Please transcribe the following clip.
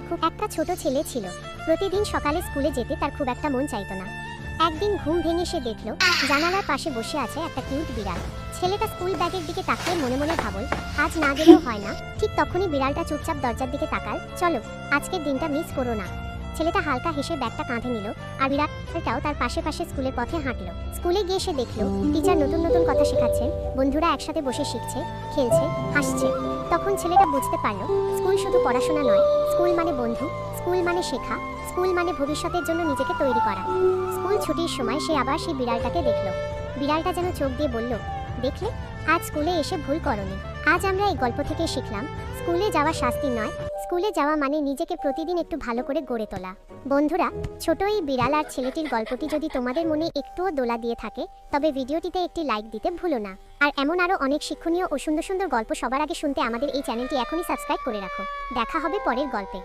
খুব একটা ছোট ছেলে ছিল। প্রতিদিন সকালে স্কুলে যেতে তার খুব একটা মন চাইতো না। একদিন ঘুম ভেঙে সে দেখল জানালার পাশে বসে আছে একটা কিউট বিড়াল। ছেলেটা স্কুল ব্যাগের দিকে তাকিয়ে মনে মনে ভাবল, আজ না গেলেও হয় না। ঠিক তখনই বিড়ালটা চুপচাপ দরজার দিকে তাকাল। চলো, আজকের দিনটা মিস করো না। ছেলেটা হালকা হেসে ব্যাগটা কাঁধে নিল আর বিড়ালটাও তার পাশে পাশে স্কুলের পথে হাঁটলো। স্কুলে গিয়ে সে দেখল টিচার নতুন নতুন কথা শেখাচ্ছেন, বন্ধুরা একসাথে বসে শিখছে, খেলছে, হাসছে। তখন ছেলেটা বুঝতে পারল স্কুল শুধু পড়াশোনা নয়, স্কুল মানে বন্ধু, স্কুল মানে শেখা, স্কুল মানে ভবিষ্যতের জন্য নিজেকে তৈরি করা। স্কুল ছুটির সময় সে আবার সেই বিড়ালটাকে দেখল। বিড়ালটা যেন চোখ দিয়ে বলল, দেখলে, আজ স্কুলে এসে ভুল করনি। আজ আমরা এই গল্প থেকে শিখলাম স্কুলে যাওয়া শাস্তি নয়, স্কুলে যাওয়া মানে নিজেকে প্রতিদিন একটু ভালো করে গড়ে তোলা। বন্ধুরা, ছোট এই বিড়াল আর ছেলেটির গল্পটি যদি তোমাদের মনে একটুও দোলা দিয়ে থাকে তবে ভিডিওটিতে একটি লাইক দিতে ভুলো না। আর এমন আরও অনেক শিক্ষণীয় ও সুন্দর সুন্দর গল্প সবার আগে শুনতে আমাদের এই চ্যানেলটি এখনই সাবস্ক্রাইব করে রাখো। দেখা হবে পরের গল্পে।